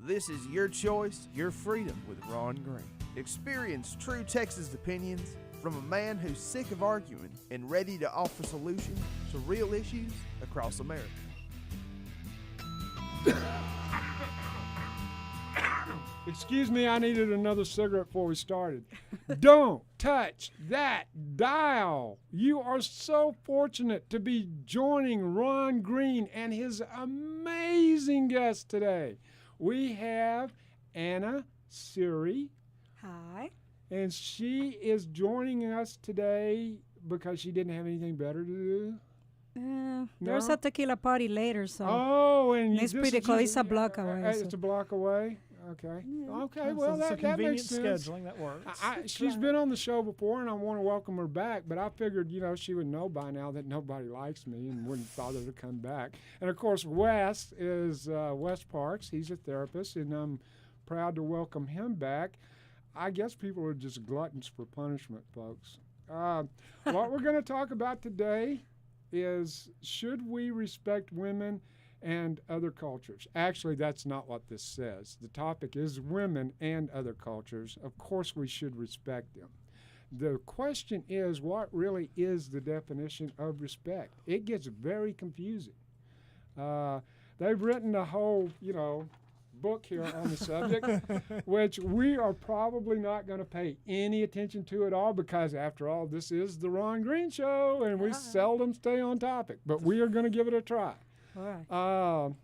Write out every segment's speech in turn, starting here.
This is your choice, your freedom with Ron Green. Experience true Texas opinions from a man who's sick of arguing and ready to offer solutions to real issues across America. Excuse me, I needed another cigarette before we started. Don't touch that dial. You are so fortunate to be joining Ron Green and his amazing guest today. We have Anna Siri. Hi. And she is joining us today because she didn't have anything better to do. There's a tequila party later, so. Oh, and it's pretty close. It's a block away. It's a block away. Okay. Yeah. Okay. Well, that makes sense. Scheduling that works. She's been on the show before, and I want to welcome her back. But I figured, she would know by now that nobody likes me and wouldn't bother to come back. And of course, Wes is Wes Parks. He's a therapist, and I'm proud to welcome him back. I guess people are just gluttons for punishment, folks. What we're going to talk about today is, should we respect women and other cultures? Actually, that's not what this says. The topic is women and other cultures. Of course, we should respect them. The question is, what really is the definition of respect? It gets very confusing. They've written a whole, book here on the subject, which we are probably not going to pay any attention to at all because, after all, this is the Ron Green Show, and we seldom stay on topic. But we are going to give it a try. All right.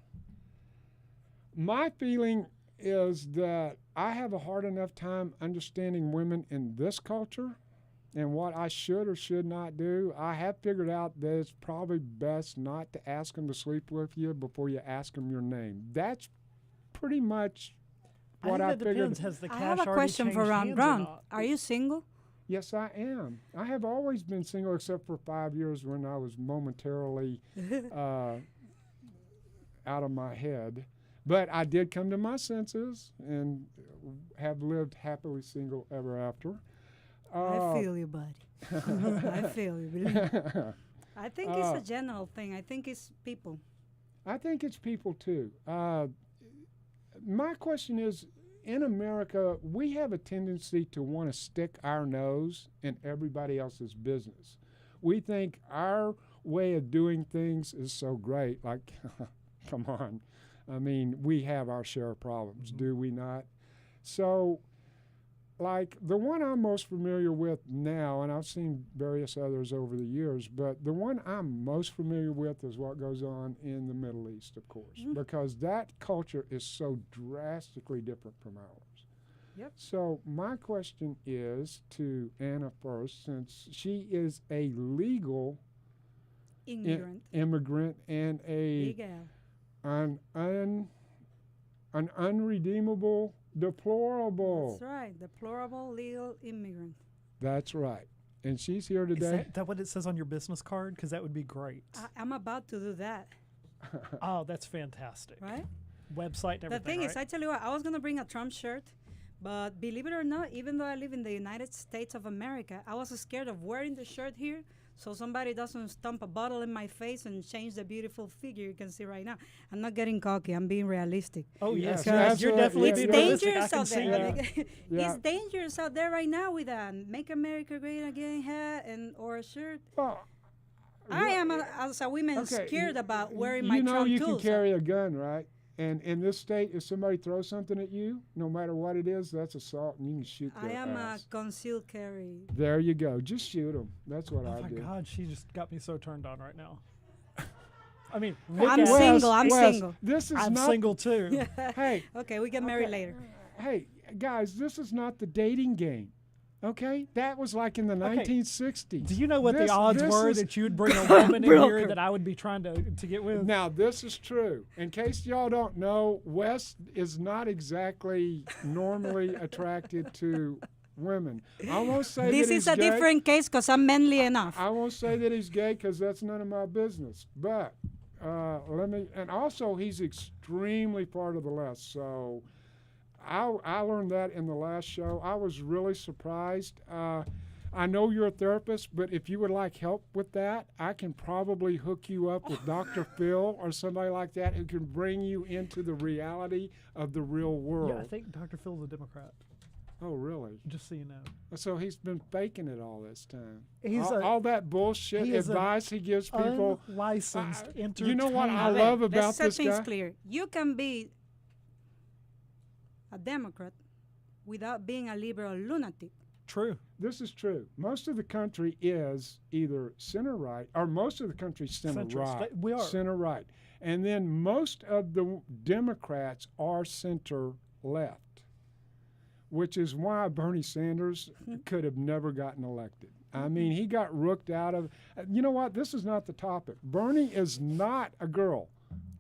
My feeling is that I have a hard enough time understanding women in this culture and what I should or should not do. I have figured out that it's probably best not to ask them to sleep with you before you ask them your name. That's pretty much what I figured. Depends. Has the cash I have a already question for changed Ron. hands or Ron, not? are you single? Yes, I am. I have always been single except for 5 years when I was momentarily out of my head. But I did come to my senses and have lived happily single ever after. I feel you, buddy. I feel you. Believe me. I think it's a general thing. I think it's people. I think it's people, too. My question is, in America, we have a tendency to want to stick our nose in everybody else's business. We think our way of doing things is so great. Like, come on. I mean, we have our share of problems, do we not? So, like, the one I'm most familiar with now, and I've seen various others over the years, but the one I'm most familiar with is what goes on in the Middle East, of course, because that culture is so drastically different from ours. Yep. So my question is to Anna first, since she is a legal immigrant and an unredeemable deplorable. That's right. Deplorable legal immigrant. That's right. And she's here today. Is that what it says on your business card? Because that would be great. I'm about to do that. Oh, that's fantastic. Right? Website and everything, The thing is, right? I tell you what, I was going to bring a Trump shirt, but believe it or not, even though I live in the United States of America, I was scared of wearing the shirt here so somebody doesn't stomp a bottle in my face and change the beautiful figure you can see right now. I'm not getting cocky. I'm being realistic. Oh, yes. Yes, You're definitely It's being realistic. I dangerous can out see there. you. It's dangerous out there right now with a "Make America Great Again" hat or a shirt. Well, I am, as a woman, scared about wearing my You know Trump you tools. can carry a gun, right? And in this state, if somebody throws something at you, no matter what it is, that's assault, and you can shoot their I am ass. a concealed carry. There you go. Just shoot them. That's what Oh, I my do. God. She just got me so turned on right now. I mean, I'm single. I'm Wes, single. This is I'm not. single, too. Hey, Okay, we get married later. hey, guys, this is not the dating game. Okay, that was like in the 1960s. Do you know what This- the odds this were is- that you would bring a woman in here Broker. that I would be trying to get with? Now, this is true. In case y'all don't know, Wes is not exactly normally attracted to women. I won't say This that is he's a gay. different case because I'm manly enough. I won't say that he's gay because that's none of my business. But and also he's extremely part of the left. So I learned that in the last show. I was really surprised. I know you're a therapist, but if you would like help with that, I can probably hook you up with Dr. Phil or somebody like that who can bring you into the reality of the real world. Yeah, I think Dr. Phil's a Democrat, Oh, really? just so you know. So he's been faking it all this time. He's all that bullshit he is an advice he gives people. unlicensed entertainer. You know what I Wait, love let's about set this things guy? clear. You can be a Democrat without being a liberal lunatic. True. This is true. Most of the country is either center right, or most of the country is center Centrist. right. We are. Center right. And then most of the Democrats are center left, which is why Bernie Sanders could have never gotten elected. I mean, he got rooked out of. You know what? This is not the topic. Bernie is not a girl,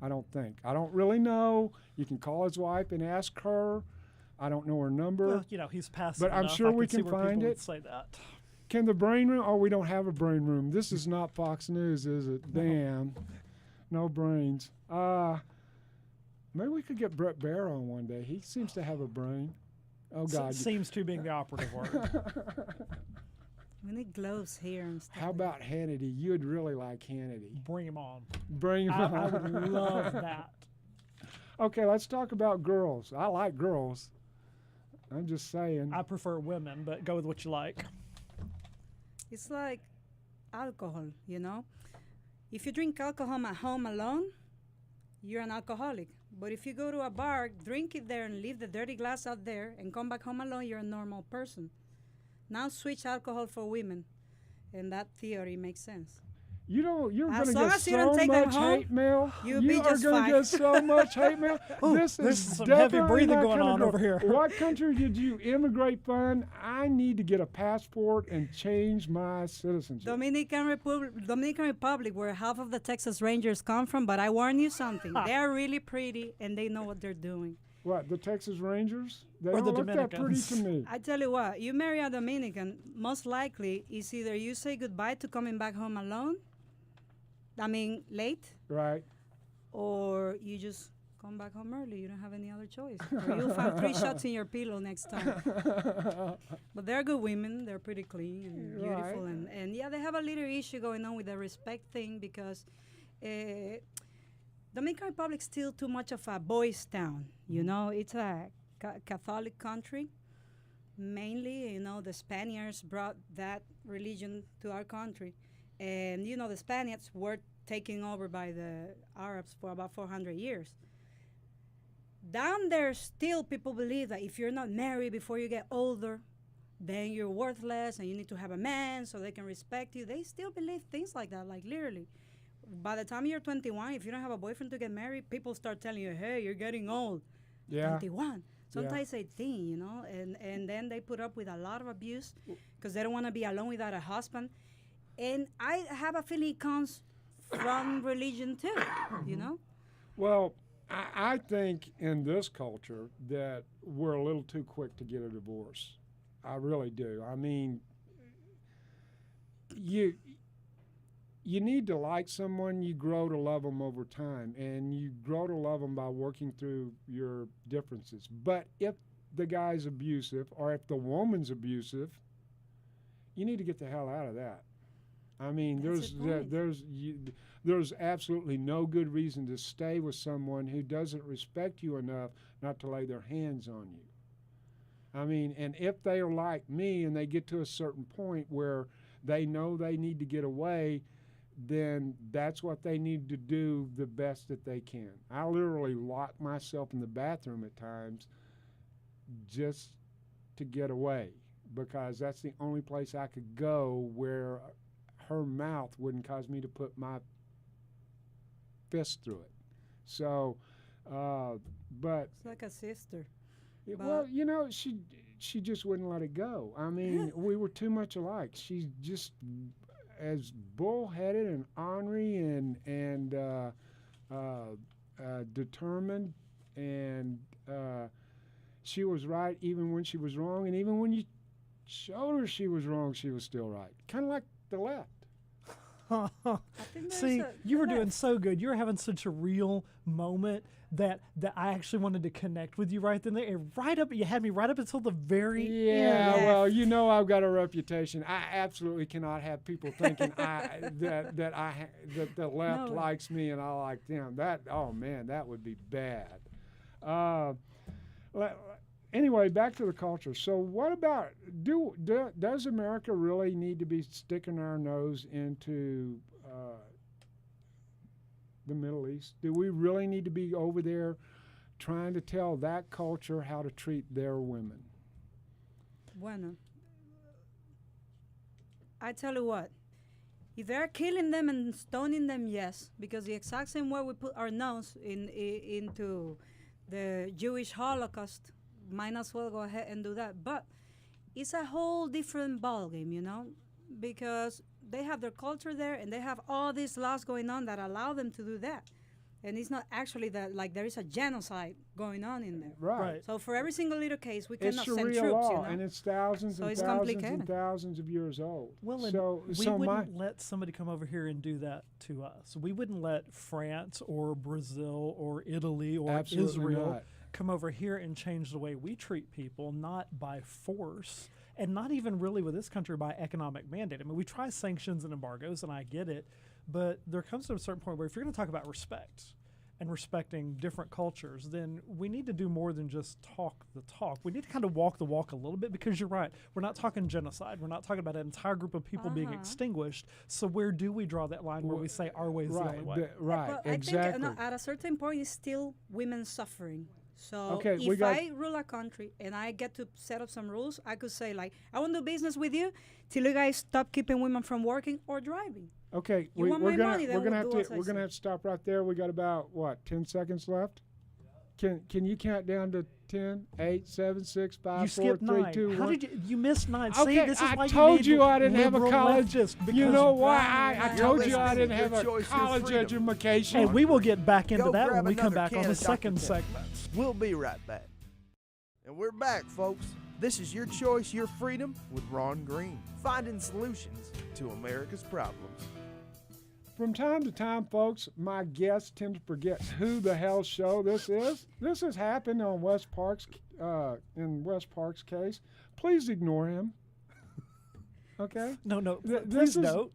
I don't think. I don't really know. You can call his wife and ask her. I don't know her number. Well, you know, he's passive But I'm enough. sure I we see can where find people it. would say that. Can the brain room? Oh, we don't have a brain room. This is not Fox News, is it? Damn. No brains. Maybe we could get Brett Baer on one day. He seems to have a brain. Oh, God. Seems to being the operative word. We need gloves here and stuff. How about Hannity? You'd really like Hannity. Bring him on. Bring him I on. would love that. Okay, let's talk about girls. I like girls. I'm just saying. I prefer women, but go with what you like. It's like alcohol, you know? If you drink alcohol at home alone, you're an alcoholic. But if you go to a bar, drink it there and leave the dirty glass out there and come back home alone, you're a normal person. Now switch alcohol for women. And that theory makes sense. You know, you're going As to long get as you so don't take them much home, hate mail. you'll You be are just going fine. to get so much hate mail. Ooh, This there's is some heavy definitely breathing not going gonna on go. over here. What country did you immigrate from? I need to get a passport and change my citizenship. Dominican Republic, where half of the Texas Rangers come from, but I warn you something. They're really pretty and they know what they're doing. What, the Texas Rangers? They Or don't the look that pretty Dominicans. to me. I tell you what, you marry a Dominican, most likely is either you say goodbye to coming back home alone, late, Right. or you just come back home early. You don't have any other choice. Or you'll find 3 shots in your pillow next time. But they're good women. They're pretty clean and beautiful. Right. And yeah, they have a little issue going on with the respect thing because Dominican Republic's still too much of a boys' town. You know, it's a Catholic country. Mainly, you know, the Spaniards brought that religion to our country. And, you know, the Spaniards were taken over by the Arabs for about 400 years. Down there, still people believe that if you're not married before you get older, then you're worthless and you need to have a man so they can respect you. They still believe things like that, like literally. By the time you're 21, if you don't have a boyfriend to get married, people start telling you, hey, you're getting old. Yeah. 21. Sometimes 18, you know, and then they put up with a lot of abuse because they don't want to be alone without a husband. And I have a feeling it comes from religion too, you know? Well, I think in this culture that we're a little too quick to get a divorce. I really do. I mean, you need to like someone, you grow to love them over time, and you grow to love them by working through your differences. But if the guy's abusive or if the woman's abusive, you need to get the hell out of that. I mean, That's a point. there's absolutely no good reason to stay with someone who doesn't respect you enough not to lay their hands on you. I mean, and if they are like me and they get to a certain point where they know they need to get away, then that's what they need to do the best that they can. I literally lock myself in the bathroom at times just to get away because that's the only place I could go where her mouth wouldn't cause me to put my fist through it. So, but It's like a sister. well, you know, she just wouldn't let it go. I mean, we were too much alike. She's just as bullheaded and ornery and determined, and she was right even when she was wrong, and even when you showed her she was wrong, she was still right. Kind of like the left. think there's See, you were there- doing so good. You were having such a real moment that I actually wanted to connect with you right then. There, and right up, you had me right up until the very Yeah, end. well, you know I've got a reputation. I absolutely cannot have people thinking that the left No. likes me and I like them. Oh man, that would be bad. Anyway, back to the culture. So, what about does America really need to be sticking our nose into the Middle East? Do we really need to be over there trying to tell that culture how to treat their women? Bueno, I tell you what, if they're killing them and stoning them, yes, because the exact same way we put our nose into the Jewish Holocaust, might as well go ahead and do that. But it's a whole different ballgame, you know, because they have their culture there and they have all these laws going on that allow them to do that. And it's not actually that, like, there is a genocide going on in there. Right. So for every single little case, we It's cannot send Sharia troops, law, you know. and it's thousands So and it's thousands and complicated. thousands of years old. Well, and so we wouldn't let somebody come over here and do that to us. We wouldn't let France or Brazil or Italy or Absolutely Israel not. come over here and change the way we treat people, not by force, and not even really with this country by economic mandate. I mean, we try sanctions and embargoes, and I get it, but there comes to a certain point where if you're going to talk about respect and respecting different cultures, then we need to do more than just talk the talk. We need to kind of walk the walk a little bit, because you're right. We're not talking genocide. We're not talking about an entire group of people being extinguished. So where do we draw that line where we say our way is the only way? Right, But exactly. I think at a certain point, it's still women suffering. So Okay, we if got- I rule a country and I get to set up some rules, I could say, like, I want to do business with you till you guys stop keeping women from working or driving. Okay, You want my money, then we're gonna we'll have do as to I we're gonna say. have to stop right there. We got about 10 seconds left. Can you count down to 10, 8, 7, 6, 5, You 4, skipped 3, 9. 2, 1? How did you missed 9? Okay, See, this is I why told need you I didn't have a liberal college. leftists, You because know why? I You're told you I listening didn't to have Your a Choice, Your college Freedom. education. And we will get back into Go that grab when we come another back on can the of Dr. second Pepper. segment. We'll be right back. And we're back, folks. This is Your Choice, Your Freedom with Ron Green, finding solutions to America's problems. From time to time, folks, my guests tend to forget who the hell show this is. This has happened on West Park's in West Park's case. Please ignore him. Okay. No, Th- please this is, note.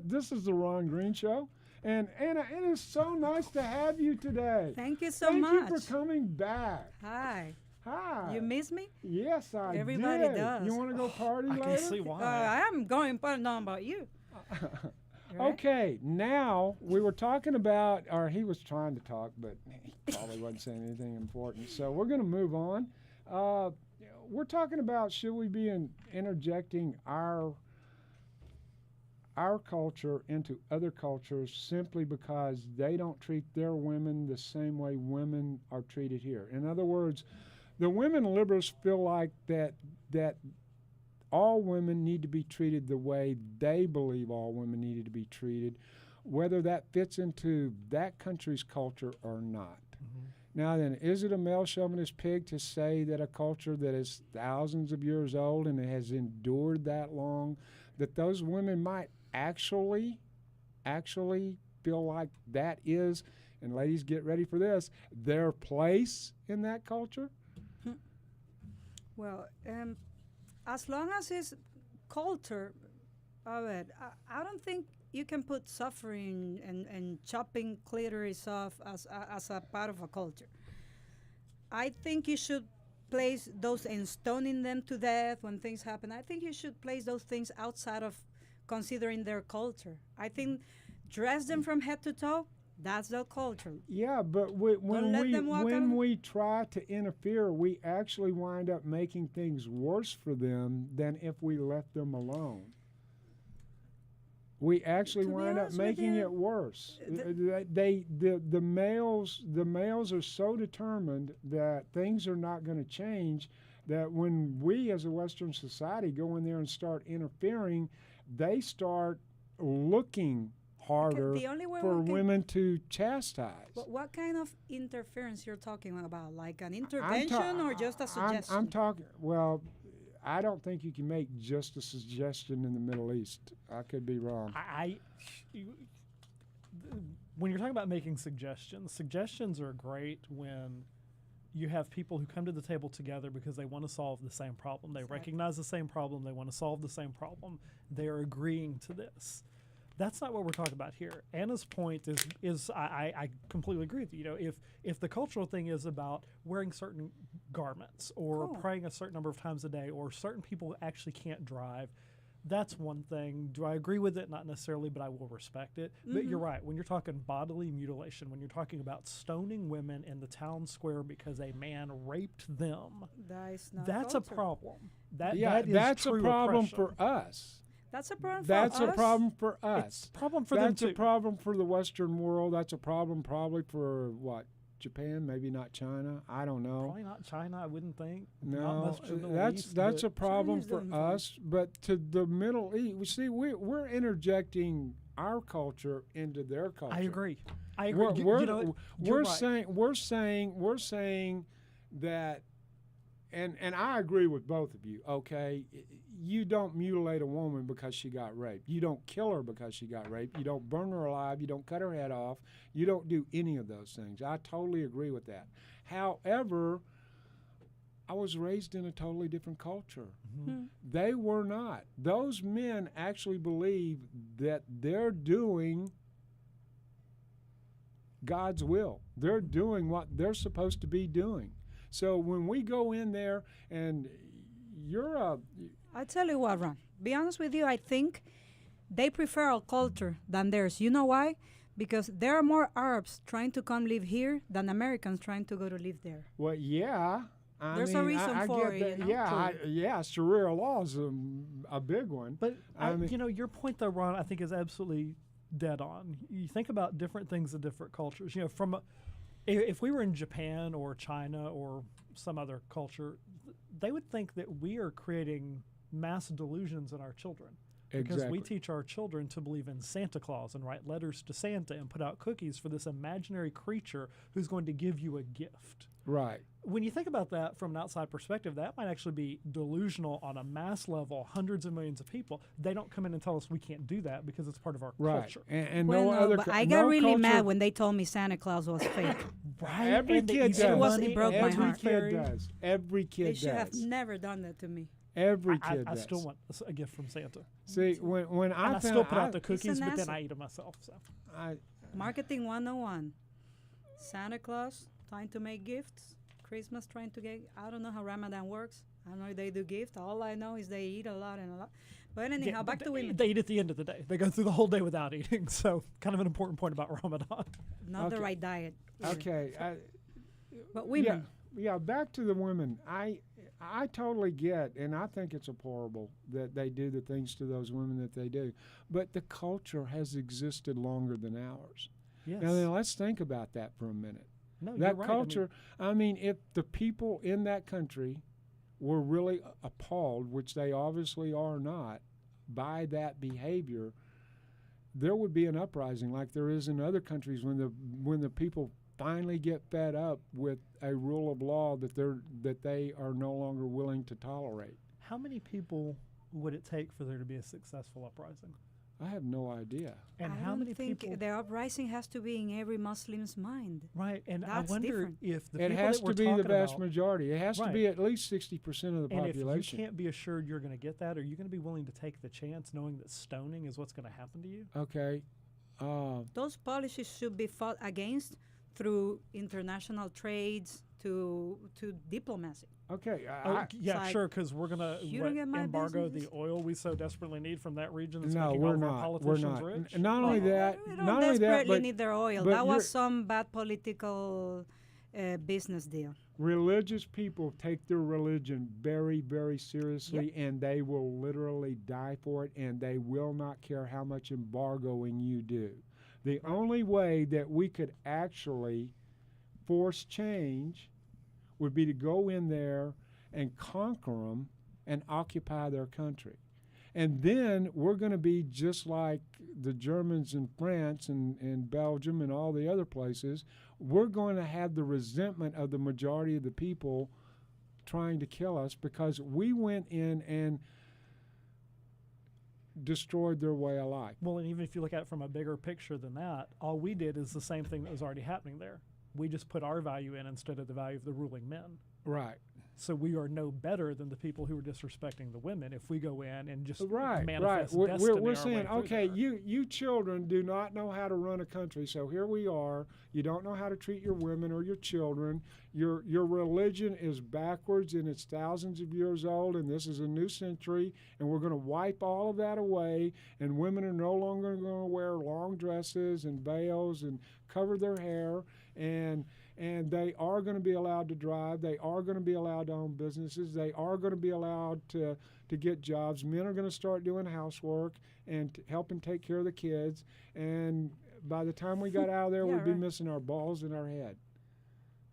This is the Ron Green Show, and Anna, it is so nice to have you today. Thank you so Thank much. you for coming back. Hi. Hi. You miss me? Yes, I Everybody did. does. You want to go party I later? can see why. I am going, but not about you. Right? Okay, now we were talking about, or he was trying to talk, but he probably wasn't saying anything important. So we're going to move on. We're talking about, should we be interjecting our culture into other cultures simply because they don't treat their women the same way women are treated here? In other words, the women liberals feel like that all women need to be treated the way they believe all women needed to be treated, whether that fits into that country's culture or not. Now then, is it a male chauvinist pig to say that a culture that is thousands of years old and has endured that long, that those women might actually feel like that is, and ladies, get ready for this, their place in that culture? Well, as long as it's culture of it, I don't think you can put suffering and chopping clitoris off as a part of a culture. I think you should place those and stoning them to death when things happen. I think you should place those things outside of considering their culture. I think dress them from head to toe. That's their culture. Yeah, but let them walk when out. we try to interfere, we actually wind up making things worse for them than if we left them alone. We actually To be wind up honest with making you, it worse. the- The males are so determined that things are not going to change that when we as a Western society go in there and start interfering, they start looking harder the only way for we can- women to chastise. What kind of interference you're talking about? Like an intervention or just a suggestion? I'm talking. Well, I don't think you can make just a suggestion in the Middle East. I could be wrong. When you're talking about making suggestions are great when you have people who come to the table together because they want to solve the same problem. They recognize the same problem. They want to solve the same problem. They are agreeing to this. That's not what we're talking about here. Anna's point is I completely agree with you. You know, if the cultural thing is about wearing certain garments or praying a certain number of times a day, or certain people actually can't drive, that's one thing. Do I agree with it? Not necessarily, but I will respect it. But you're right. When you're talking bodily mutilation, when you're talking about stoning women in the town square because a man raped them, that's a problem. That is that's true a problem oppression. for us. That's a problem That's for a us. problem for us. It's a problem for them That's too. a problem for the Western world. That's a problem probably for what? Japan, maybe not China. I don't know. Probably not China, I wouldn't think. Not No, much of the Middle that's East, that's a but problem China's for doing fine. us. But to the Middle East, we see we're interjecting our culture into their culture. I agree. I agree. We're, You know, you're we're right. saying that, and I agree with both of you. Okay, you don't mutilate a woman because she got raped. You don't kill her because she got raped. You don't burn her alive. You don't cut her head off. You don't do any of those things. I totally agree with that. However, I was raised in a totally different culture. They were not. Those men actually believe that they're doing God's will. They're doing what they're supposed to be doing. So when we go in there and I tell you what, Ron. Be honest with you, I think they prefer our culture than theirs. You know why? Because there are more Arabs trying to come live here than Americans trying to go to live there. well, yeah. There's a reason I for get it, that. you know? Yeah, Sharia law is a big one. But I mean- you know, your point though, Ron, I think is absolutely dead on. You think about different things in different cultures. You know, if we were in Japan or China or some other culture, they would think that we are creating mass delusions in our children. Because we Exactly. teach our children to believe in Santa Claus and write letters to Santa and put out cookies for this imaginary creature who's going to give you a gift. Right. When you think about that from an outside perspective, that might actually be delusional on a mass level, hundreds of millions of people. They don't come in and tell us we can't do that because it's part of our Right. culture. And Well, no no, other. but co- I got no really culture, mad when they told me Santa Claus was fake. Right? Every And the kid Easter does. Bunny It broke and my the Every heart. kid fairy. does. Every They kid should have does. never done that to me. Every I kid does. still want a gift from Santa. See, when And I I found still put out the He's cookies, an but then asshole. I eat them myself. So Marketing 101. Santa Claus trying to make gifts. Christmas trying to get. I don't know how Ramadan works. I don't know if they do gift. All I know is they eat a lot and a lot. But anyhow, Yeah, back but to women. They eat at the end of the day. They go through the whole day without eating. So kind of an important point about Ramadan. Not the Okay. right diet. either. okay. But women. Yeah. Back to the women. I totally get, and I think it's horrible that they do the things to those women that they do. But the culture has existed longer than ours. Yes. Now then, let's think about that for a minute. No, you're That right. culture. I mean, if the people in that country were really appalled, which they obviously are not, by that behavior, there would be an uprising like there is in other countries when the people finally get fed up with a rule of law that they are no longer willing to tolerate. How many people would it take for there to be a successful uprising? I have no idea. And I how don't many think people? the uprising has to be in every Muslim's mind. Right, and That's I wonder different. if the It people has that we're to be the talking vast about, majority. It has to Right. be at least 60% of the and if you population. can't be assured you're going to get that, are you going to be willing to take the chance, knowing that stoning is what's going to happen to you? Okay. Those policies should be fought against through international trades to diplomacy. Okay. Yeah, like, sure, because we're going to you don't get my embargo business. the oil we so desperately need from that region. That's No, making we're all of our not. We're politicians not. rich. Not only that, We don't not only that, desperately but need their oil. but That was you're- some bad political business deal. religious people take their religion very, very seriously, and they will literally die for it, and they will not care how much embargoing you do. The only way that we could actually force change would be to go in there and conquer them and occupy their country. And then we're going to be just like the Germans in France and Belgium and all the other places. We're going to have the resentment of the majority of the people trying to kill us because we went in and destroyed their way of life. Well, and even if you look at it from a bigger picture than that, all we did is the same thing that was already happening there. We just put our value in instead of the value of the ruling men. Right. So we are no better than the people who are disrespecting the women if we go in and just Right. manifest We're destiny our saying, way through okay, there. you children do not know how to run a country, so here we are. You don't know how to treat your women or your children. Your religion is backwards and it's thousands of years old, and this is a new century, and we're going to wipe all of that away, and women are no longer going to wear long dresses and veils and cover their hair, and they are going to be allowed to drive. They are going to be allowed to own businesses. They are going to be allowed to get jobs. Men are going to start doing housework and helping take care of the kids. And by the time we got out of there, Yeah, we'd be right. missing our balls in our head.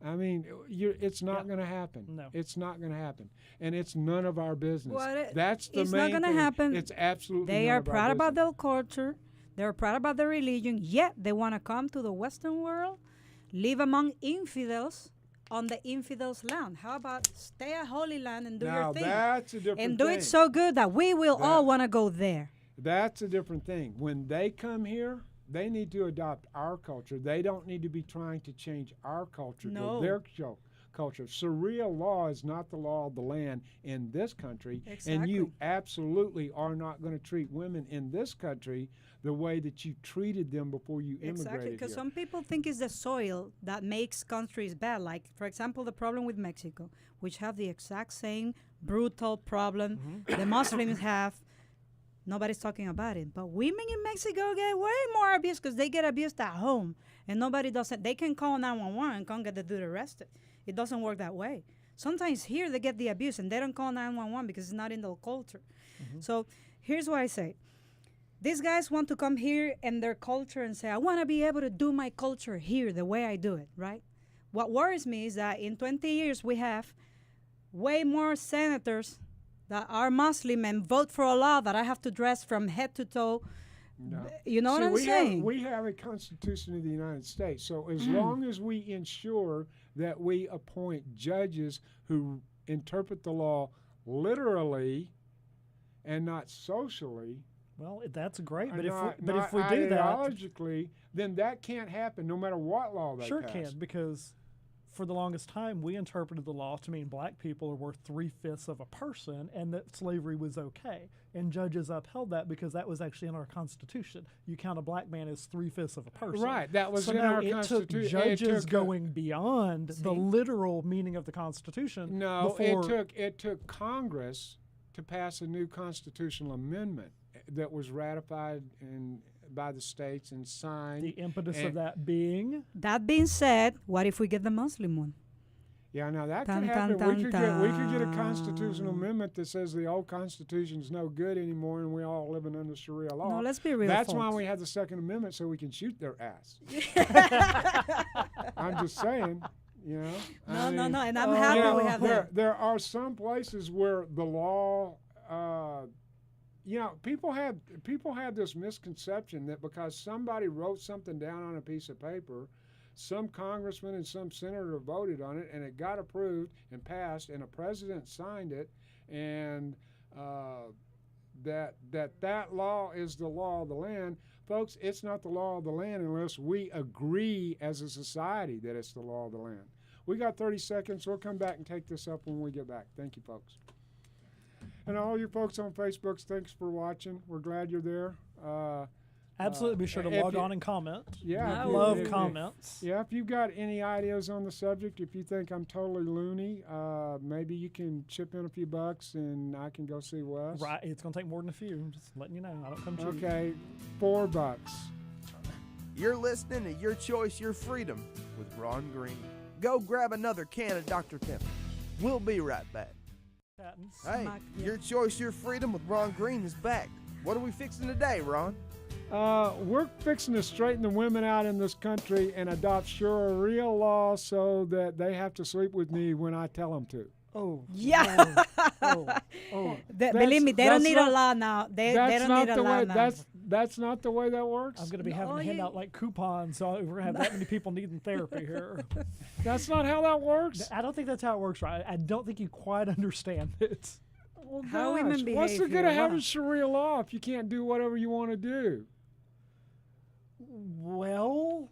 I mean, it's not Yeah. going to happen. No. It's not going to happen. And it's none of our business. Well, That's the it's main not gonna thing. happen. It's absolutely They none are of our proud about business. their culture. They're proud about their religion. Yet they want to come to the Western world, live among infidels on the infidels' land. How about stay at Holy Land and do Now, your thing? that's a different And do thing. it so good that we will all want to go there. That's a different thing. When they come here, they need to adopt our culture. They don't need to be trying to change our culture No. to their culture. Sharia law is not the law of the land in this country. And you Exactly. absolutely are not going to treat women in this country the way that you treated them before you Exactly, immigrated because here. some people think it's the soil that makes countries bad. Like, for example, the problem with Mexico, which have the exact same brutal problem the Muslims have. Nobody's talking about it. But women in Mexico get way more abuse because they get abused at home. And nobody does it. They can call 911 and come get the dude arrested. It doesn't work that way. Sometimes here they get the abuse and they don't call 911 because it's not in their culture. So here's what I say. These guys want to come here and their culture and say, I want to be able to do my culture here the way I do it, right? What worries me is that in 20 years we have way more senators that are Muslim and vote for a law that I have to dress from head to toe. No. You know See, what I'm saying? We have a Constitution of the United States. So as long as we ensure that we appoint judges who interpret the law literally and not socially, Well, that's great, and but if not, we, but not if we do that, ideologically, then that can't happen no matter what law they sure pass. can, because for the longest time we interpreted the law to mean black people are worth 3/5 of a person, and that slavery was okay. And judges upheld that because that was actually in our Constitution. You count a black man as 3/5 of a person. Right, that was So in now our it took Constitution. judges going beyond the See? literal meaning of the Constitution. No, before, it took Congress to pass a new constitutional amendment that was ratified by the states and signed. the impetus of and- that being That being said, what if we get the Muslim one? Yeah, now that Dun, could happen. dun, we could get a dun. constitutional amendment that says the old Constitution's no good anymore, and we all living under Sharia law. No, let's be real. That's why folks. we have the Second Amendment, so we can shoot their ass. I'm just saying, you know. I No, mean, and I'm you happy know, we have that. there are some places where the law, you know, people have this misconception that because somebody wrote something down on a piece of paper, some congressman and some senator voted on it, and it got approved and passed, and a president signed it, and that law is the law of the land. Folks, it's not the law of the land unless we agree as a society that it's the law of the land. We got 30 seconds. We'll come back and take this up when we get back. Thank you, folks. And all you folks on Facebook, thanks for watching. We're glad you're there. absolutely be sure to if log you- on and comment. Yeah, I if you- Love if- comments. Yeah, if you've got any ideas on the subject, if you think I'm totally loony, maybe you can chip in a few bucks and I can go see Wes. Right, it's gonna take more than a few. I'm just letting you know. I don't come cheap. Okay, $4. You're listening to Your Choice, Your Freedom with Ron Green. Go grab another can of Dr. Pepper. We'll be right back. Chatting. Hey, Smack, yeah. Your Choice, Your Freedom with Ron Green is back. What are we fixing today, Ron? We're fixing to straighten the women out in this country and adopt Sharia law so that they have to sleep with me when I tell them to. Oh. Yeah. Oh. Oh. Believe me, they don't that's need not- a law now. They That's don't not need a the law way. now. That's not the way that works. I'm going to be having No, to hand you- out like coupons. So we're going to have that many people needing therapy here. That's not how that works. I don't think that's how it works, right? I don't think you quite understand it. Well, How women gosh, what's the behave good of here, having wow. Sharia law if you can't do whatever you want to do? Well,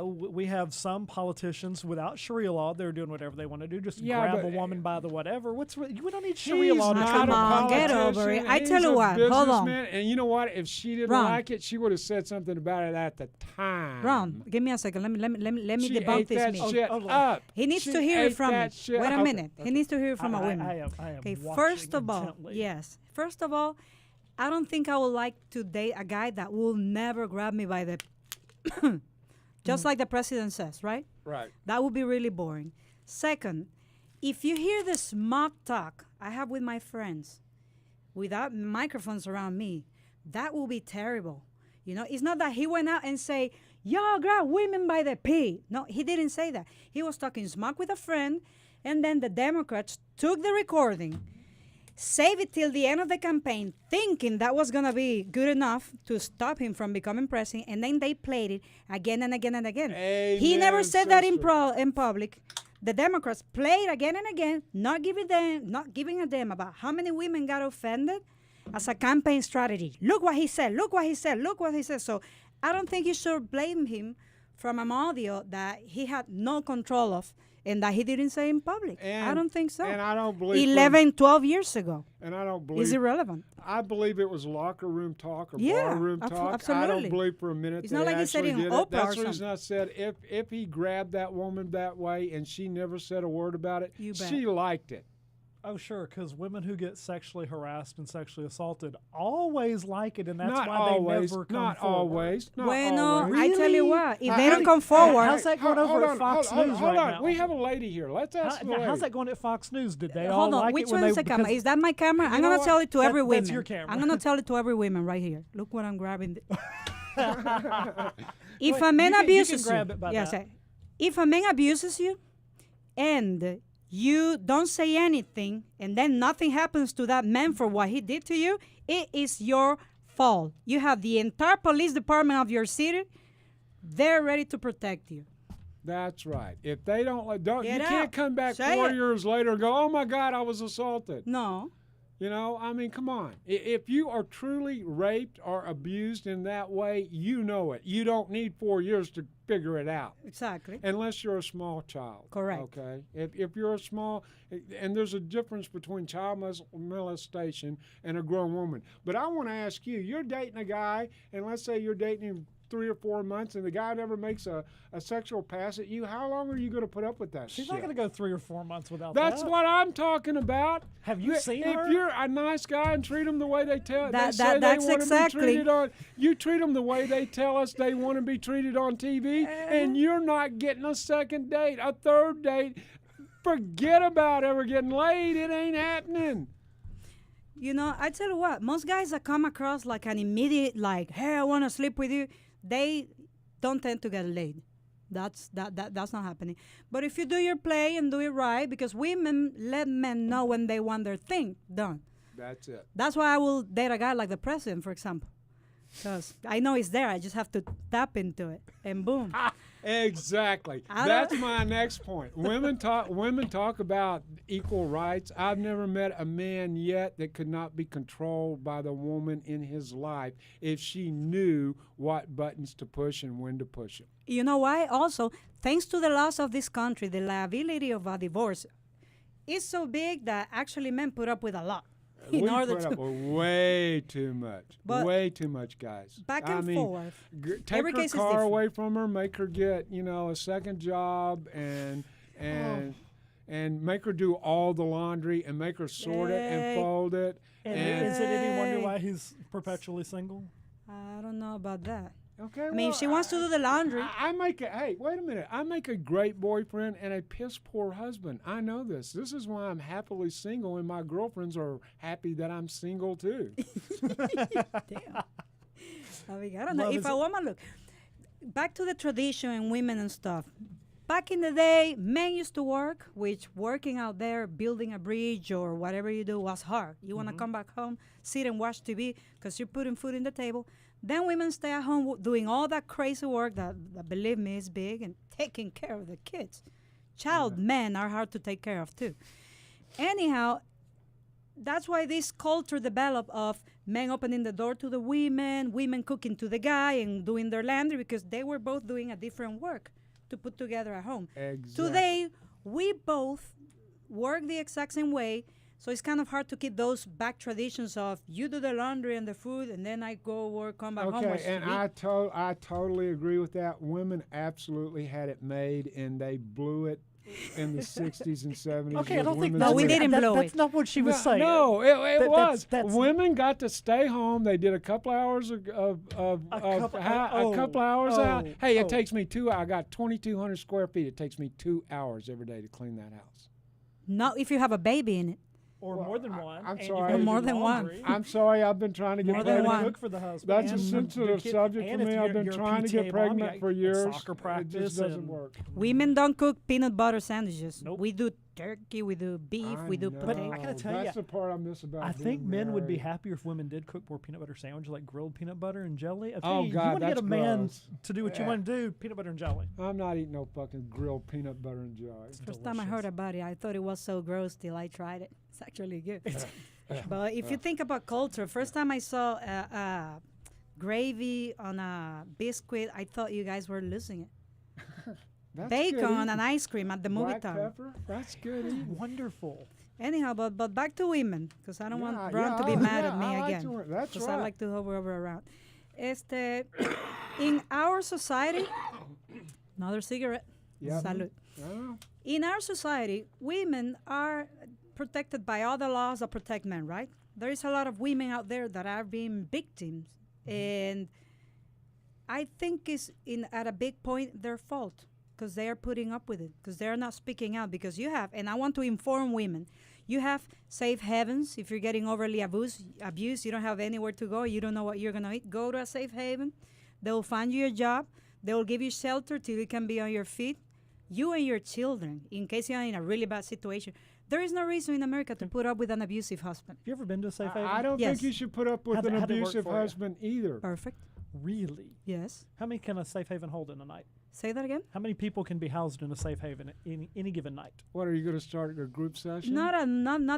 we have some politicians without Sharia law. They're doing whatever they want to do, just to Yeah, grab but- a woman by the whatever. We don't need Sharia law to He's treat not Come a on, get politician. over it. I He's tell you a what, hold on. businessman, and you know what? If she didn't Ron. like it, she would have said something about it at the time. Ron, give me a second. Let me She debunk ate this that myth. shit hold on. up. He needs She to hear it ate from me. that shit- Wait a okay, minute. He needs to hear it from a woman. I am Okay, watching first of all, intently. yes. First of all, I don't think I would like to date a guy that will never grab me by the just like the president says, right? Right. That would be really boring. Second, if you hear the smart talk I have with my friends without microphones around me, that will be terrible. It's not that he went out and say, y'all grab women by the pee. No, he didn't say that. He was talking smack with a friend, and then the Democrats took the recording, saved it till the end of the campaign, thinking that was going to be good enough to stop him from becoming president, and then they played it again and again and again. He never Amen, said that sister. in public. The Democrats played again and again, not giving a damn about how many women got offended as a campaign strategy. Look what he said, look what he said, look what he said. So I don't think you should blame him from an audio that he had no control of and that he didn't say in public. I And- don't think so. And I don't believe 11, 12 years ago. And I don't Is believe. irrelevant. I believe it was locker room talk or Yeah, bar room talk. I absolutely. don't believe for a minute It's that not he like he said actually it did on it. Oprah That's or the reason I said if he grabbed that woman that way and she never said a word about it, You bet. she liked it. Oh, sure, because women who get sexually harassed and sexually assaulted always like it, and that's not why always. they never come not forward. always. Not Bueno, always. I tell you Really? what, if I- they I don't think- come forward, How's that going over at Fox News hold right on. now? We have a lady here. Let's ask the lady. How's that going at Fox News? Did they all hold on, like which it when one is they the camera? because- Is that my camera? I'm know gonna what? tell it to every woman. That's your camera. I'm gonna tell it to every woman right here. Look what I'm grabbing. If Wait, a man you can abuses grab you, it by yes, that. if a man abuses you, and you don't say anything, and then nothing happens to that man for what he did to you, it is your fault. You have the entire police department of your city. They're ready to protect you. That's right. If they don't, you Get can't out. come back Say 4 it. years later and go, "Oh my God, I was assaulted." No. I mean, come on. If you are truly raped or abused in that way, you know it. You don't need 4 years to figure it out. Exactly. Unless you're a small child. Correct. Okay. If you're a small, and there's a difference between child molestation and a grown woman. But I want to ask you, you're dating a guy, and let's say you're dating him 3 or 4 months, and the guy never makes a sexual pass at you. How long are you going to put up with that She's shit? not going to go 3 or 4 months without That's that. what I'm talking about. Have you seen if her? you're a nice guy and treat them the way they tell, That- they say that- that's they want exactly- to be treated on. You treat them the way they tell us they want to be treated on TV, and you're not getting a second date, a third date. Forget about ever getting laid. It ain't happening. I tell you what, most guys that come across like an immediate, like, hey, I want to sleep with you, they don't tend to get laid. That's not happening. But if you do your play and do it right, because women let men know when they want their thing done. That's it. That's why I will date a guy like the president, for example. Because I know it's there. I just have to tap into it, and boom. Exactly. I don't- That's my next point. Women talk about equal rights. I've never met a man yet that could not be controlled by the woman in his life if she knew what buttons to push and when to push them. You know why? Also, thanks to the laws of this country, the liability of a divorce is so big that actually men put up with a lot in We order put up to. with way too much. But Way too much, guys. Back I and mean, forth. Take Every her case is car different. away from her, make her get, a second job and make her do all the laundry and make her sort it and Hey. fold it. And is it any wonder Hey. why he's perpetually single? I don't know about that. Okay. I mean, if she wants to do the laundry. Hey, wait a minute. I make a great boyfriend and a piss poor husband. I know this. This is why I'm happily single, and my girlfriends are happy that I'm single too. Damn. I mean, I don't know. Love If is a woman, look, back to the tradition and women and stuff. back in the day, men used to work, which working out there, building a bridge or whatever you do was hard. You want to come back home, sit and watch TV because you're putting food in the table. Then women stay at home doing all that crazy work that, believe me, is big, and taking care of the kids. Child men are hard to take care of, too. Anyhow, that's why this culture developed of men opening the door to the women cooking to the guy and doing their laundry because they were both doing a different work to put together at home. Exactly. Today, we both work the exact same way, so it's kind of hard to keep those back traditions of you do the laundry and the food, and then I go work, come back home. Okay, and I totally agree with that. Women absolutely had it made, and they blew it in the 60s and 70s. Okay, I don't think No, we didn't blow that's it. not what she was saying. No, it was. That's Women got to stay home. They did a couple hours couple hours out. Hey, it takes me 2 hours. I got 2,200 square feet. It takes me 2 hours every day to clean that house. Not if you have a baby in it. or Well, more than one. I'm and sorry. you've got to More do than one. laundry, I'm sorry. I've been trying to get More and than you pregnant. one. cook for the husband. That's a and sensitive the kid- subject for and if me. you're- I've been you're a trying to PTA get mom, pregnant you for got years. Soccer It just practice doesn't and- work. Women don't cook peanut butter sandwiches. Nope. We do turkey, we do beef, we do know. potato. I gotta tell That's ya, the part I miss about I think being men would be married. happier if women did cook more peanut butter sandwiches, like grilled peanut butter and jelly. I Oh, tell you, God, you want to get that's a man gross. to do what you Yeah. want to do, peanut butter and jelly. I'm not eating no fucking grilled peanut butter and jelly. First time I heard about it, I thought it was so gross till I tried it. It's actually good. But if you think about culture, first time I saw gravy on a biscuit, I thought you guys were losing it. That's Bacon good on eating. an ice cream at the movie Black time. pepper. That's good eating. Wonderful. Anyhow, but back to women, because I don't want Yeah, Ron to be yeah, mad yeah, at me I like again. to- that's Because right. I like to hover around. In our society, another cigarette. Yep. Salud. Oh, In our society, women are protected by other laws that protect men, right? There is a lot of women out there that are being victims, and I think it's at a big point their fault because they are putting up with it because they are not speaking out. Because you have, and I want to inform women, you have safe havens. If you're getting overly abused, you don't have anywhere to go, you don't know what you're gonna eat. Go to a safe haven. They will find you a job. They will give you shelter till you can be on your feet. You and your children, in case you're in a really bad situation. There is no reason in America to put up with an abusive husband. Have you ever been to a safe haven? I don't Yes. think you should put up with How'd an it work abusive for you? husband either. Perfect. Really? Yes. How many can a safe haven hold in a night? Say that again. How many people can be housed in a safe haven in any given night? What, are you going to start a group session? Not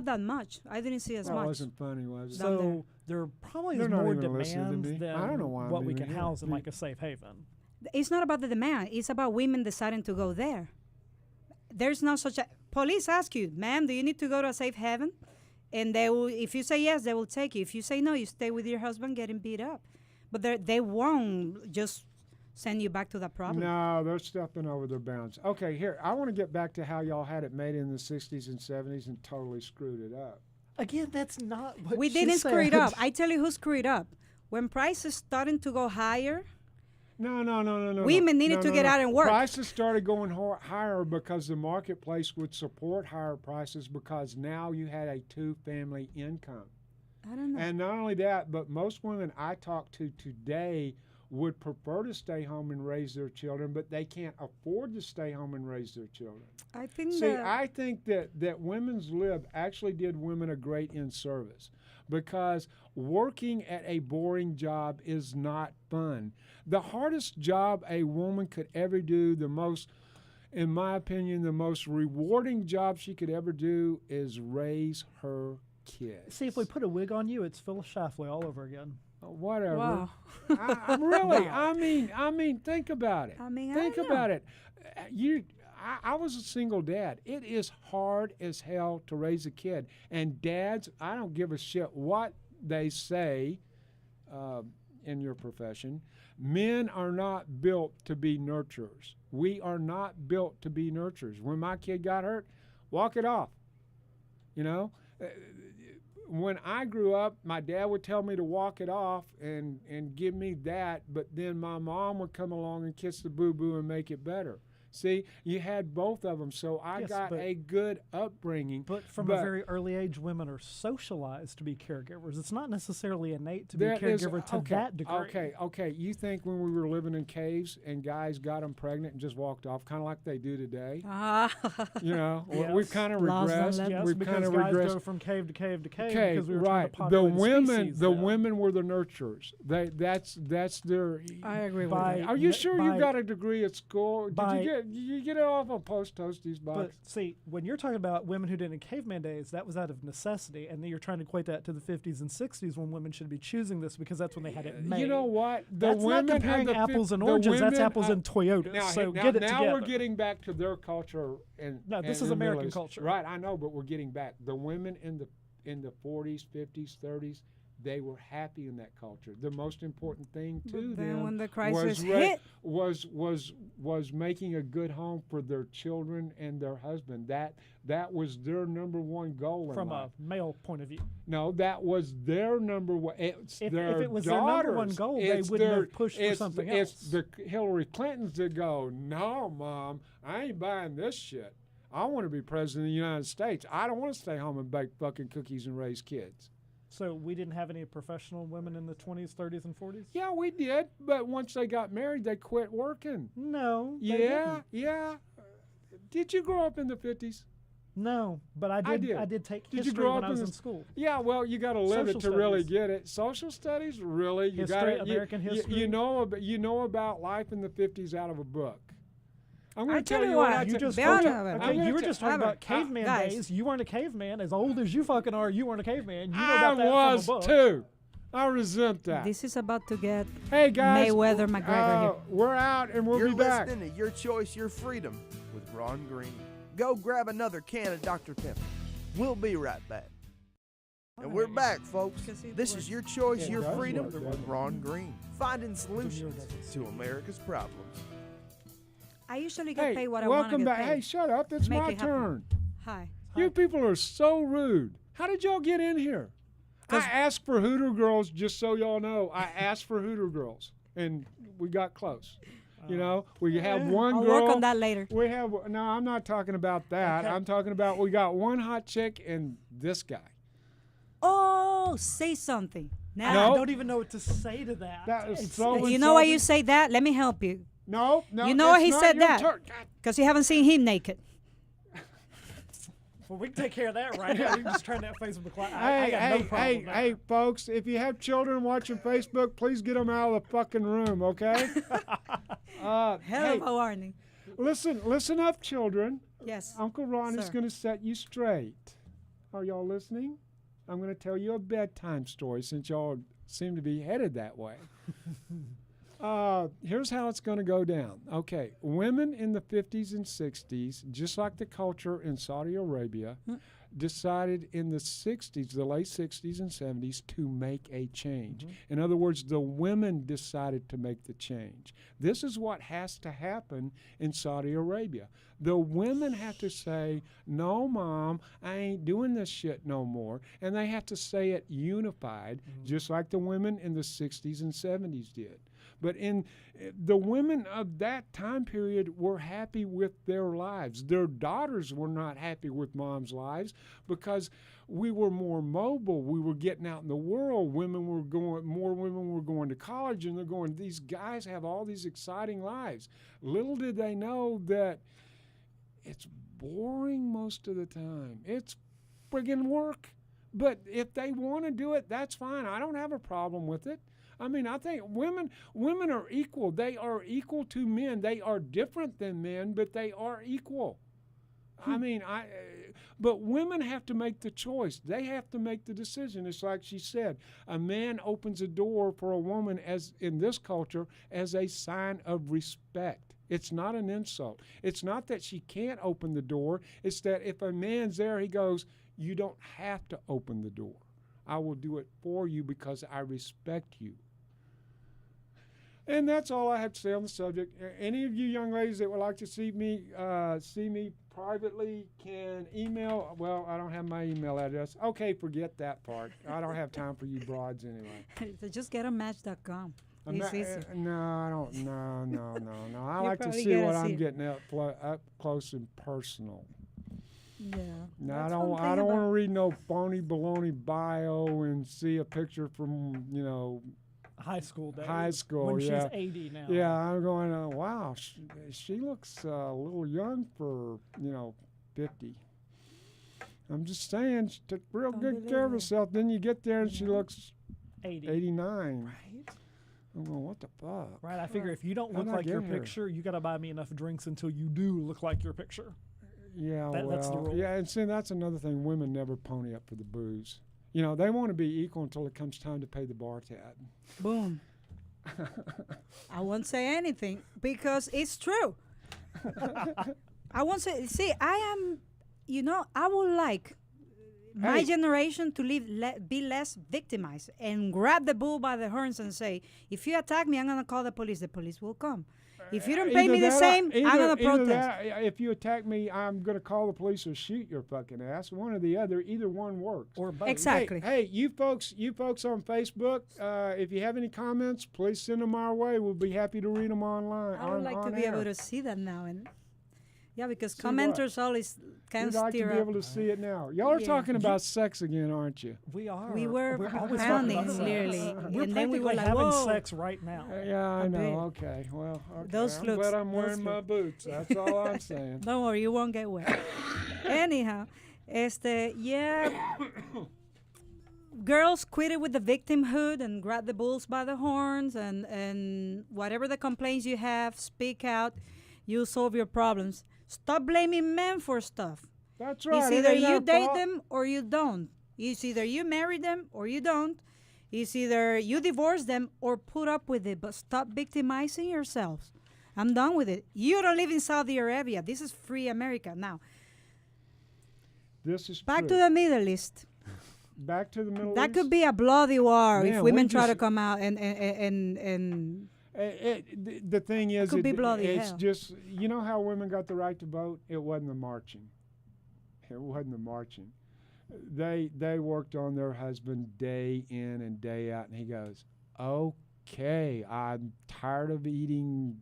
that much. I didn't see as That much. wasn't funny, was it? Down there. So there probably They're is not more even listening to demands me. than I don't know why I'm what we even can here. house in like a safe haven. It's not about the demand. It's about women deciding to go there. There's no such a police ask you, ma'am, do you need to go to a safe haven? And they will. If you say yes, they will take you. If you say no, you stay with your husband getting beat up. But they won't just send you back to that problem. No, they're stepping over their bounds. Okay, here, I want to get back to how y'all had it made in the 60s and 70s and totally screwed it up. Again, that's not what We she didn't screw it said. up. I tell you who screwed up. When prices starting to go higher, No. Women needed to get out and work. Prices started going higher because the marketplace would support higher prices because now you had a two-family income. I don't know. And not only that, but most women I talk to today would prefer to stay home and raise their children, but they can't afford to stay home and raise their children. I think See, that I think that Women's Lib actually did women a great in-service because working at a boring job is not fun. The hardest job a woman could ever do, in my opinion, the most rewarding job she could ever do is raise her kids. See, if we put a wig on you, it's Phyllis Schlafly all over again. Whatever. wow. I'm really. I mean, think about it. I mean, I think don't know. about it. I was a single dad. It is hard as hell to raise a kid. And dads, I don't give a shit what they say in your profession. Men are not built to be nurturers. We are not built to be nurturers. When my kid got hurt, walk it off. You know. When I grew up, my dad would tell me to walk it off and give me that, but then my mom would come along and kiss the boo-boo and make it better. See, you had both of them, so I Yes, got but- a good upbringing. But from a very early age, women are socialized to be caregivers. It's not necessarily innate to be a That is- caregiver to okay, that degree. Okay. You think when we were living in caves and guys got them pregnant and just walked off, kind of like they do today? Ah, You know, Yes. we've kind of Laws don't regressed. let Yes, We've because kind of guys regressed. go from cave to cave to cave Okay, because we were right. trying to The populate women, the species, though. women were the nurturers. That's their. I agree with By- that. Are you n- sure by- you got a degree at school? by- Did you get it off a Post Toasties box? But see, when you're talking about women who did in caveman days, that was out of necessity, and then you're trying to equate that to the 50s and 60s when women should be choosing this because that's when they had it made. You know what? The That's not women comparing of the apples and the oranges. That's women apples of- and Toyotas. Now, so now, get it now together. we're getting back to their culture and No, this and is the Middle American East. culture. Right? I know, but we're getting back. The women in the 40s, 50s, 30s, they were happy in that culture. The most important thing to But then them when the crisis was hit, was making a good home for their children and their husband. That was their number one goal in from life. a male point of view. No, that was their number one. It's If their it was their number one daughters. goal, they It's wouldn't their- have pushed for it's- something It's else. the Hillary Clintons that go, no, Mom, I ain't buying this shit. I want to be president of the United States. I don't want to stay home and bake fucking cookies and raise kids. So we didn't have any professional women in the 20s, 30s, and 40s? Yeah, we did, but once they got married, they quit working. No. they Yeah, didn't. yeah. Did you grow up in the 50s? No, but I I did. did. I did take Did you history grow when up I was in in the- school. Yeah, well, you got to live it to Social really studies. get it. Social studies, really, you History, got to American history. You know about life in the 50s out of a book. I'm going I to tell tell you you what. what, I You tell- just Be I'm honest gonna- with it. I'm okay, gonna you were tell- just talking about Albert, caveman guys. days. You weren't a caveman. As old as you fucking are, you weren't a caveman. You know I about that was from a book. too. I resent that. this is about to get Hey guys, Mayweather McGregor here. we're out and we'll You're be back. listening to Your Choice, Your Freedom with Ron Green. Go grab another can of Dr. Pepper. We'll be right back. And we're back, folks. Because it This works. is Your Choice, It Your does Freedom work, with doesn't it? Ron Green. Finding solutions doesn't. to America's problems. I usually get Hey, paid what I want to welcome get back. paid. Hey, shut up. It's Make my it happen. turn. Hi. You people are so rude. How did y'all get in here? I 'Cause- asked for Hooter Girls, just so y'all know. I asked for Hooter Girls, and we got close. You know, we have one I'll girl. work on that later. We have no. I'm not talking about that. Okay. I'm talking about we got one hot chick and this guy. Oh, say something. Now, No. I don't even know what to say to that. That is It's- so you know why you insulting. say that? Let me help you. No. You know why it's he not said your that? turn. God, Because you haven't seen him naked. Well, we can take care of that right here. You can just turn that Facebook live. I Hey, got hey, no problem hey, with that. hey, folks! If you have children watching Facebook, please get them out of the fucking room, okay? Hell hey, of a warning. listen up, children. Yes. Uncle Ron is Sir. going to set you straight. Are y'all listening? I'm going to tell you a bedtime story since y'all seem to be headed that way. Here's how it's going to go down. Okay, women in the 50s and 60s, just like the culture in Saudi Arabia, decided in the 60s, the late 60s and 70s, to make a change. In other words, the women decided to make the change. This is what has to happen in Saudi Arabia. The women have to say, no, Mom, I ain't doing this shit no more. And they have to say it unified, just like the women in the 60s and 70s did. But the women of that time period were happy with their lives. Their daughters were not happy with Mom's lives because we were more mobile. We were getting out in the world. More women were going to college, and they're going, these guys have all these exciting lives. Little did they know that it's boring most of the time. It's friggin' work. But if they want to do it, that's fine. I don't have a problem with it. I mean, I think women are equal. They are equal to men. They are different than men, but they are equal. I mean, but women have to make the choice. They have to make the decision. It's like she said, a man opens a door for a woman, as in this culture, as a sign of respect. It's not an insult. It's not that she can't open the door. It's that if a man's there, he goes, you don't have to open the door. I will do it for you because I respect you. And that's all I have to say on the subject. Any of you young ladies that would like to see me privately can email. Well, I don't have my email address. Okay, forget that part. I don't have time for you broads anyway. So just get on Match.com. It's easier. No, I don't. No. I You like to probably see gotta what see I'm it. getting up close and personal. Yeah. No, I That's don't. one I thing don't want to about- read no phony baloney bio and see a picture from High school days. high school. When yeah. she's 80 now. Yeah, I'm going. Wow, she looks a little young for 50. I'm just saying, she took real good care of Unbelievable. herself. Then you get there and she looks 80. 89. Right. I'm going, what the fuck? Right. I figure if you don't How'd look I like your get here? picture, you got to buy me enough drinks until you do look like your picture. Yeah, That's the rule. yeah, and see, that's another thing. Women never pony up for the booze. They want to be equal until it comes time to pay the bar tab. Boom. I won't say anything because it's true. I won't say. See, I am. I would like my Hey. generation to be less victimized and grab the bull by the horns and say, if you attack me, I'm gonna call the police. The police will come. If you don't pay Either me the that or- same, I'm either- gonna either protest. that, if you attack me, I'm going to call the police or shoot your fucking ass. One or the other. Either one works. Or both. Exactly. Hey, you folks on Facebook, if you have any comments, please send them our way. We'll be happy to read them online. I would like to on be air. able to see that now, and because See what? commenters always can We'd like to stir be up. able to see it now. Y'all are Yeah. talking about sex again, aren't you? We are. We were We're always pounding talking about sex. clearly, We're and then we were practically like, having "Whoa." sex right now. Yeah, I A know. bit. Okay, well, okay. Those I'm looks- glad I'm those wearing my look- boots. That's all I'm saying. Don't worry, you won't get wet. Anyhow, yeah. Girls quit it with the victimhood and grab the bulls by the horns and whatever the complaints you have, speak out. You'll solve your problems. Stop blaming men for stuff. That's right. It's it either ain't you our date fault. them or you don't. It's either you marry them or you don't. It's either you divorce them or put up with it, but stop victimizing yourselves. I'm done with it. You don't live in Saudi Arabia. This is free America. Now, This is back true. to the Middle East. Back to the Middle That East. could be a bloody war Man, if we women try to just- come out and The thing is, could be bloody it's hell. just, you know how women got the right to vote? It wasn't the marching. It wasn't the marching. They worked on their husband day in and day out, and he goes, okay, I'm tired of eating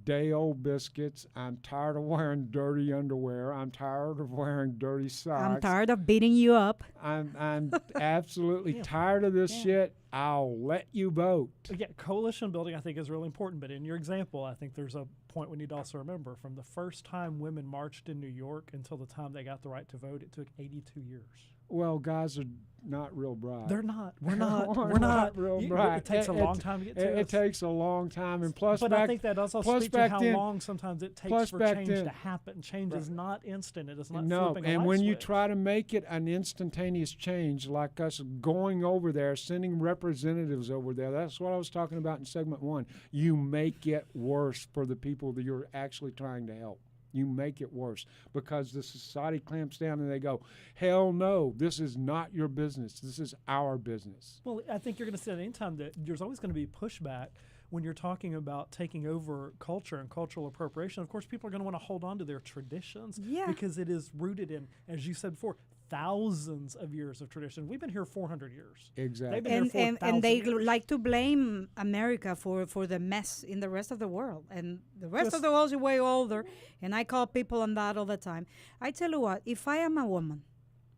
day-old biscuits. I'm tired of wearing dirty underwear. I'm tired of wearing dirty socks. I'm tired of beating you up. I'm absolutely Yeah. tired of this Yeah. shit. I'll let you vote. Yeah, coalition building I think is really important. But in your example, I think there's a point we need to also remember. From the first time women marched in New York until the time they got the right to vote, it took 82 years. Well, guys are not real bright. They're not. We're not. We're We're not. real You- bright. It takes a It- long time to get to It us. takes a long time, and plus But back, I think that does also plus speak to back how then- long sometimes it takes plus for back change then- to happen. Change is not instant. It is not no, flipping a and light when you switch. try to make it an instantaneous change, like us going over there, sending representatives over there, that's what I was talking about in segment 1. You make it worse for the people that you're actually trying to help. You make it worse because the society clamps down and they go, hell no, this is not your business. This is our business. Well, I think you're going to see at any time that there's always going to be pushback when you're talking about taking over culture and cultural appropriation. Of course, people are going to want to hold on to their traditions Yeah. because it is rooted in, as you said before, thousands of years of tradition. We've been here 400 years. Exactly. They've been here And they 4,000 years. like to blame America for the mess in the rest of the world. And the rest Just- of the world is way older, and I call people on that all the time. I tell you what, if I am a woman,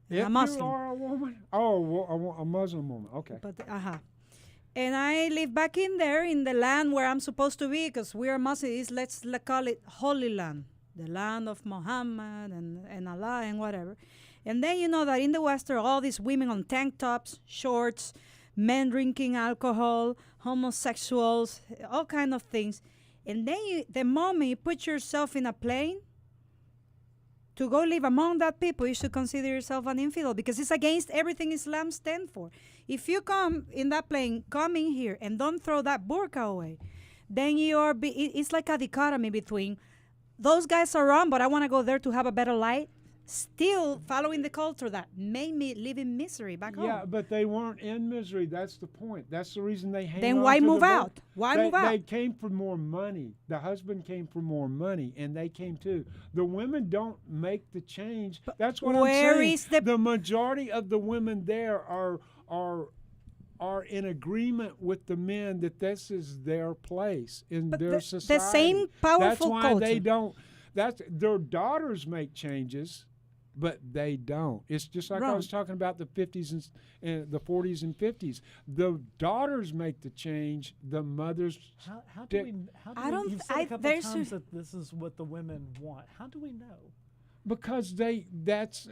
and If a you Muslim, are a woman? Oh, a Muslim woman. Okay. but and I live back in there in the land where I'm supposed to be, because we are Muslims. Let's call it Holy Land, the land of Muhammad and Allah and whatever. And then you know that in the West there are all these women on tank tops, shorts, men drinking alcohol, homosexuals, all kind of things. And then the moment you put yourself in a plane to go live among that people, you should consider yourself an infidel, because it's against everything Islam stands for. If you come in that plane, come in here and don't throw that burqa away, then it's like a dichotomy between those guys are wrong, but I want to go there to have a better life, still following the culture that made me live in misery back Yeah, home. but they weren't in misery. That's the point. That's the reason they hang Then on why to the move vote. out? Why move out? They came for more money. The husband came for more money, and they came too. The women don't make the change. That's what I'm where saying. is the- majority of the women there are are in agreement with the men that this is their place in But their the society. same powerful That's why culture. they don't. That's their daughters make changes, but they don't. It's just like I Wrong. was talking about the 50s and the 40s and 50s. The daughters make the change. The mothers. How do we? I don't You've th- said I- a couple there's times a- that this is what the women want. How do we know? Because that's.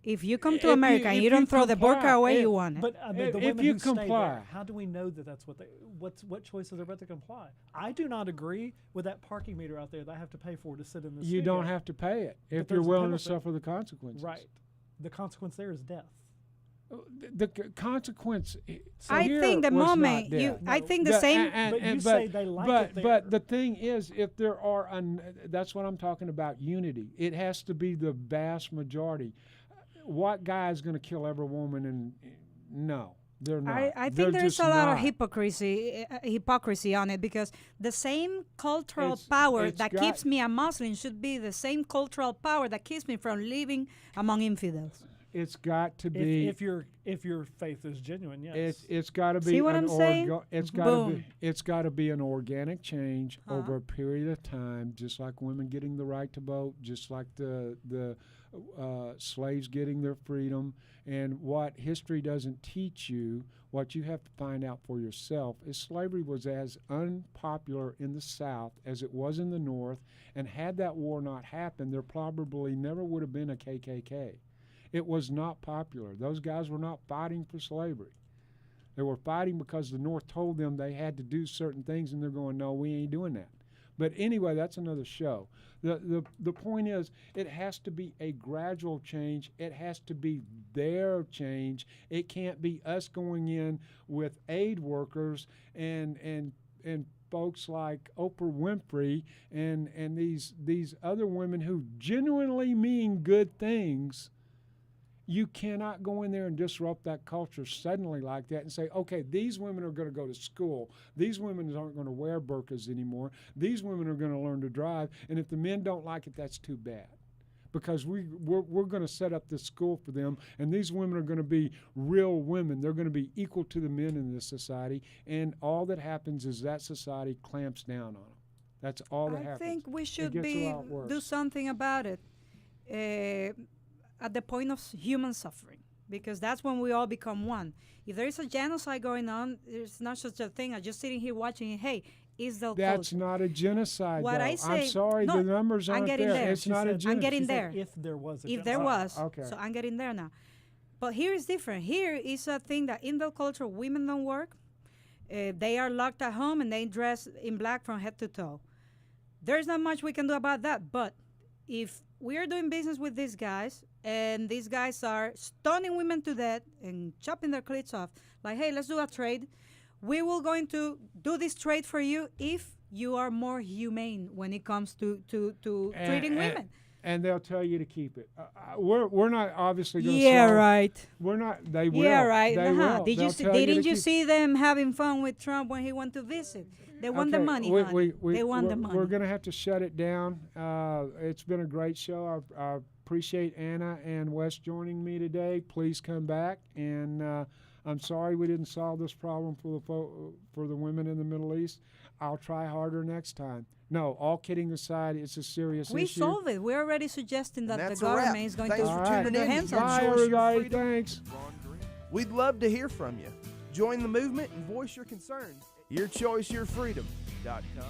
If you come If to you- America and if you don't you throw the comply, burqa away, if- you want it. But I mean, the If women you who stay comply. there, how do we know that that's what they? What choices they're about to comply? I do not agree with that parking meter out there that I have to pay for to sit in the. You don't have to pay it if you're there's a willing to penalty. suffer the consequences. Right. The consequence there is death. The consequence. I here think the was not moment you, death. I think the same. But you say they like it but there. the thing is, if there are, that's what I'm talking about. Unity. It has to be the vast majority. What guy is going to kill every woman? And no, they're not. I They're think there's just a lot not. of hypocrisy on it because the same cultural It's- power it's that got- keeps me a Muslim should be the same cultural power that keeps me from living among infidels. It's got to be. If your faith is genuine, yes. It's got to be. See what an I'm saying? It's got to Boom. be. It's got to be an organic change over a period of time, just like women getting the right to vote, just like the slaves getting their freedom. And what history doesn't teach you, what you have to find out for yourself, is slavery was as unpopular in the South as it was in the North. And had that war not happened, there probably never would have been a KKK. It was not popular. Those guys were not fighting for slavery. They were fighting because the North told them they had to do certain things, and they're going, no, we ain't doing that. But anyway, that's another show. The point is, it has to be a gradual change. It has to be their change. It can't be us going in with aid workers and folks like Oprah Winfrey and these other women who genuinely mean good things. You cannot go in there and disrupt that culture suddenly like that and say, okay, these women are going to go to school. These women aren't going to wear burqas anymore. These women are going to learn to drive. And if the men don't like it, that's too bad. Because we're going to set up this school for them, and these women are going to be real women. They're going to be equal to the men in this society. And all that happens is that society clamps down on them. That's all that happens. I think we It should gets a lot worse. do something about it at the point of human suffering, because that's when we all become one. If there is a genocide going on, there's not such a thing as just sitting here watching. Hey, is the That's culture. not a genocide, What though. I say- I'm sorry, no, the numbers I'm aren't getting there. there. It's She not a said- genocide. I'm getting She said there. If there was a If there genocide. was, okay. so I'm getting there now. But here is different. Here is a thing that in the culture, women don't work. They are locked at home and they dress in black from head to toe. There's not much we can do about that. But if we are doing business with these guys and these guys are stoning women to death and chopping their cleats off, like, hey, let's do a trade. We will going to do this trade for you if you are more humane when it comes to treating women. And they'll tell you to keep it. We're not obviously going to Yeah, solve. right. We're not. They will. Yeah, right. They Uh-huh. will. Did They'll you see, tell to didn't you keep- see them having fun with Trump when he went to visit? They want the Okay, money, we- honey. we- They want the we're- money. We're going to have to shut it down. It's been a great show. I appreciate Anna and Wes joining me today. Please come back. And I'm sorry we didn't solve this problem for the women in the Middle East. I'll try harder next time. No, all kidding aside, it's a serious We issue. solve it. We're already suggesting that the that's a wrap. government is going Thanks to for All right. tuning their in. hands Your on Bye, choice, it. your everybody. freedom. Thanks. Ron Green. We'd love to hear from you. Join the movement and voice your concerns. Your choice, your freedom.com.